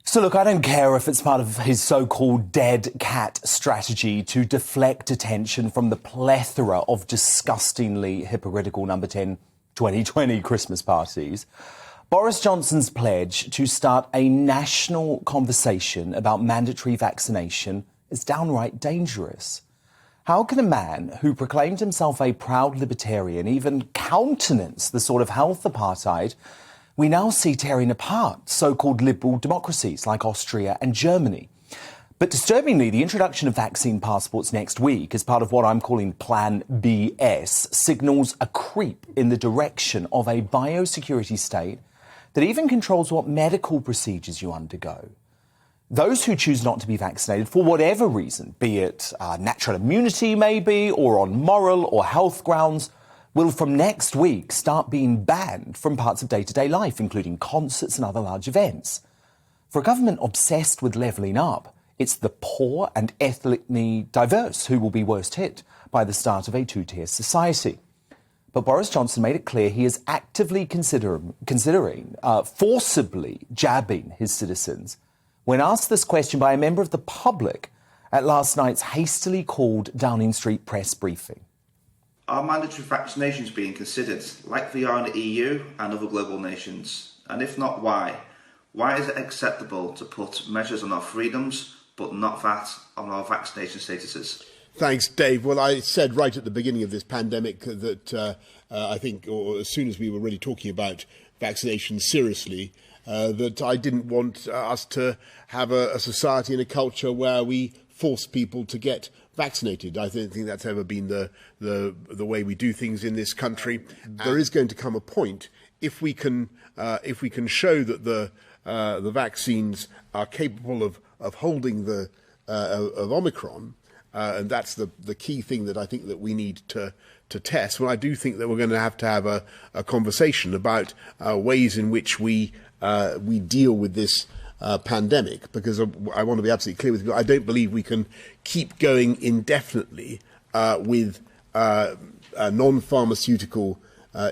So look, I don't care if it's part of his so-called dead cat strategy to deflect attention from the plethora of disgustingly hypocritical number 10 2020 Christmas parties. Boris Johnson's pledge to start a national conversation about mandatory vaccination is downright dangerous. How can a man who proclaimed himself a proud libertarian even countenance the sort of health apartheid we now see tearing apart so-called liberal democracies like Austria and Germany? But disturbingly, the introduction of vaccine passports next week as part of what I'm calling Plan BS signals a creep in the direction of a biosecurity state that even controls what medical procedures you undergo. Those who choose not to be vaccinated for whatever reason, be it natural immunity maybe, or on moral or health grounds, will from next week start being banned from parts of day-to-day life, including concerts and other large events. For a government obsessed with levelling up, it's the poor and ethnically diverse who will be worst hit by the start of a two-tier society. But Boris Johnson made it clear he is actively considering forcibly jabbing his citizens. When asked this question by a member of the public at last night's hastily called Downing Street press briefing. Are mandatory vaccinations being considered, like they are in the EU and other global nations? And if not, why? Why is it acceptable to put measures on our freedoms, but not that on our vaccination statuses? Thanks, Dave. Well, I said right at the beginning of this pandemic that I think, or as soon as we were really talking about vaccination seriously, that I didn't want us to have a society and a culture where we force people to get vaccinated. I don't think that's ever been the way we do things in this country. There is going to come a point if we can show that the vaccines are capable of holding of Omicron, and that's the key thing that I think that we need to test. Well, I do think that we're going to have a conversation about ways in which we deal with this pandemic, because I want to be absolutely clear with you. I don't believe we can keep going indefinitely with non-pharmaceutical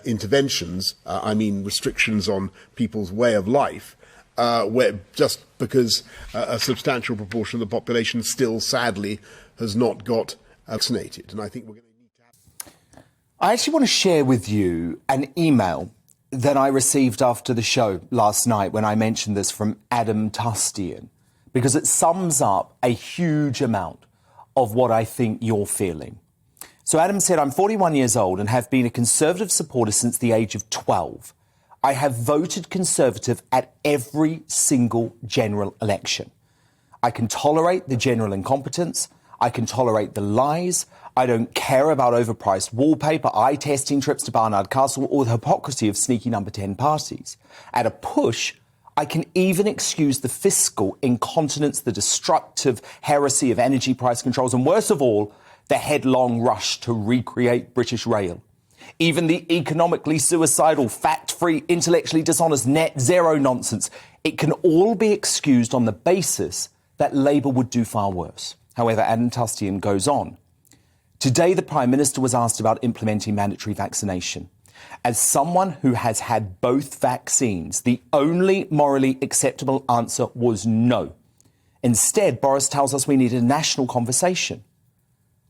interventions. I mean restrictions on people's way of life, where just because a substantial proportion of the population still, sadly, has not got vaccinated. And I think we're going to need to have... I actually want to share with you an email that I received after the show last night when I mentioned this from Adam Tustian, because it sums up a huge amount of what I think you're feeling. So Adam said, I'm 41 years old and have been a Conservative supporter since the age of 12. I have voted Conservative at every single general election. I can tolerate the general incompetence. I can tolerate the lies. I don't care about overpriced wallpaper, eye testing trips to Barnard Castle, or the hypocrisy of sneaky number 10 parties. At a push, I can even excuse the fiscal incontinence, the destructive heresy of energy price controls, and worst of all, the headlong rush to recreate British rail. Even the economically suicidal, fact-free, intellectually dishonest net zero nonsense. It can all be excused on the basis that Labour would do far worse. However, Adam Tustian goes on. Today, the Prime Minister was asked about implementing mandatory vaccination. As someone who has had both vaccines, the only morally acceptable answer was no. Instead, Boris tells us we need a national conversation.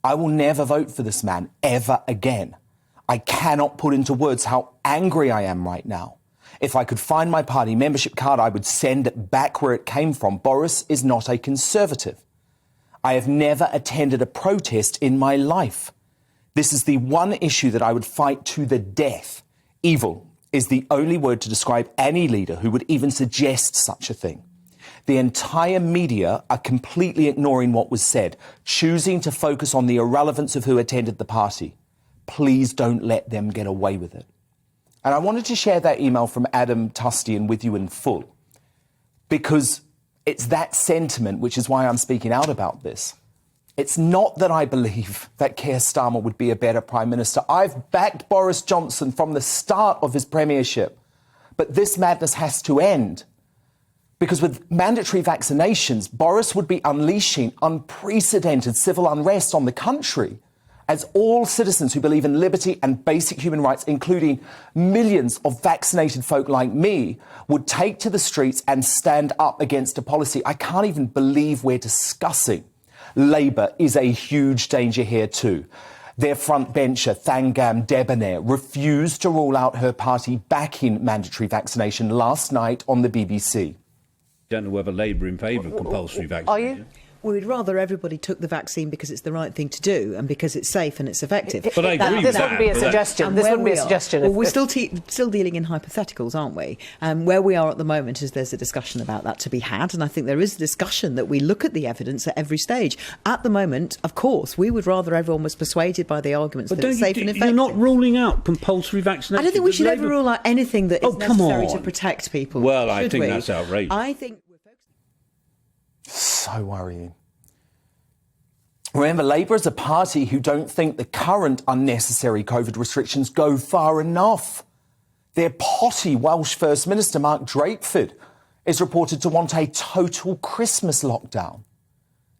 I will never vote for this man ever again. I cannot put into words how angry I am right now. If I could find my party membership card, I would send it back where it came from. Boris is not a Conservative. I have never attended a protest in my life. This is the one issue that I would fight to the death. Evil is the only word to describe any leader who would even suggest such a thing. The entire media are completely ignoring what was said, choosing to focus on the irrelevance of who attended the party. Please don't let them get away with it. And I wanted to share that email from Adam Tustian with you in full, because it's that sentiment which is why I'm speaking out about this. It's not that I believe that Keir Starmer would be a better Prime Minister. I've backed Boris Johnson from the start of his premiership. But this madness has to end. Because with mandatory vaccinations, Boris would be unleashing unprecedented civil unrest on the country. as all citizens who believe in liberty and basic human rights, including millions of vaccinated folk like me, would take to the streets and stand up against a policy I can't even believe we're discussing. Labour is a huge danger here too. Their frontbencher, Thangam Debonair, refused to rule out her party backing mandatory vaccination last night on the BBC. Don't know whether Labour are in favour of compulsory vaccination. Are you? We would rather everybody took the vaccine because it's the right thing to do and because it's safe and it's effective. But I agree with This that. wouldn't be a suggestion. This wouldn't be a suggestion. Well, we're still dealing in hypotheticals, aren't we? Where we are at the moment is there's a discussion about that to be had, and I think there is a discussion that we look at the evidence at every stage. At the moment, of course, we would rather everyone was persuaded by the arguments But that it's safe and effective. you're not ruling out compulsory vaccination. I don't think we should ever Labour- rule out anything that is Oh, come necessary to on. protect people. Well, I should think we? that's outrageous. I think we're focused. So worrying. Remember, Labour is a party who don't think the current unnecessary COVID restrictions go far enough. Their potty Welsh First Minister, Mark Drakeford, is reported to want a total Christmas lockdown.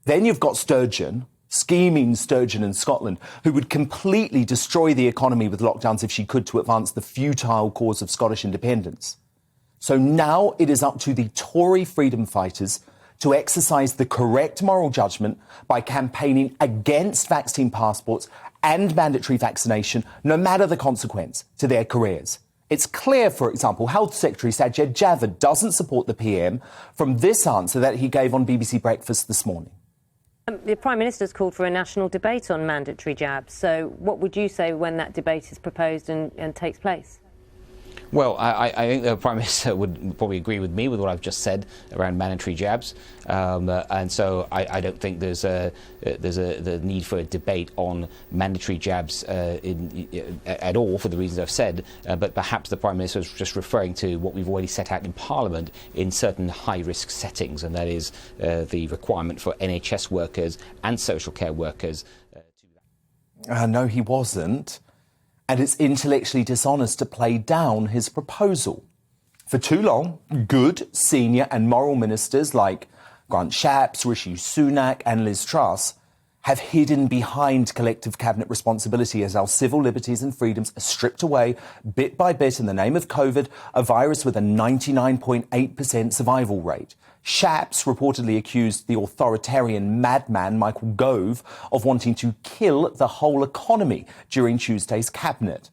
Then you've got Sturgeon, scheming Sturgeon in Scotland, who would completely destroy the economy with lockdowns if she could to advance the futile cause of Scottish independence. So now it is up to the Tory freedom fighters to exercise the correct moral judgment by campaigning against vaccine passports and mandatory vaccination, no matter the consequence to their careers. It's clear, for example, Health Secretary Sajid Javid doesn't support the PM from this answer that he gave on BBC Breakfast this morning. The Prime Minister's called for a national debate on mandatory jabs. So what would you say when that debate is proposed and takes place? Well, I think the Prime Minister would probably agree with me with what I've just said around mandatory jabs, and so I don't think there's the need for a debate on mandatory jabs at all for the reasons I've said. But perhaps the Prime Minister is just referring to what we've already set out in Parliament in certain high-risk settings, and that is the requirement for NHS workers and social care workers. No, he wasn't. And it's intellectually dishonest to play down his proposal. For too long, good, senior and moral ministers like Grant Shapps, Rishi Sunak and Liz Truss have hidden behind collective cabinet responsibility as our civil liberties and freedoms are stripped away bit by bit in the name of COVID, a virus with a 99.8% survival rate. Shapps reportedly accused the authoritarian madman Michael Gove of wanting to kill the whole economy during Tuesday's cabinet.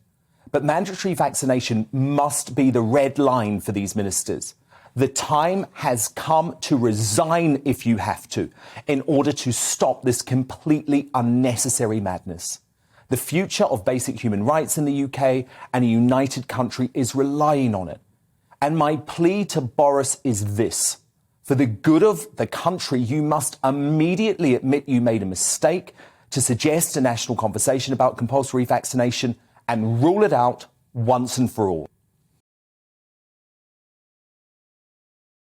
But mandatory vaccination must be the red line for these ministers. The time has come to resign if you have to, in order to stop this completely unnecessary madness. The future of basic human rights in the UK and a united country is relying on it. And my plea to Boris is this. For the good of the country, you must immediately admit you made a mistake to suggest a national conversation about compulsory vaccination and rule it out once and for all.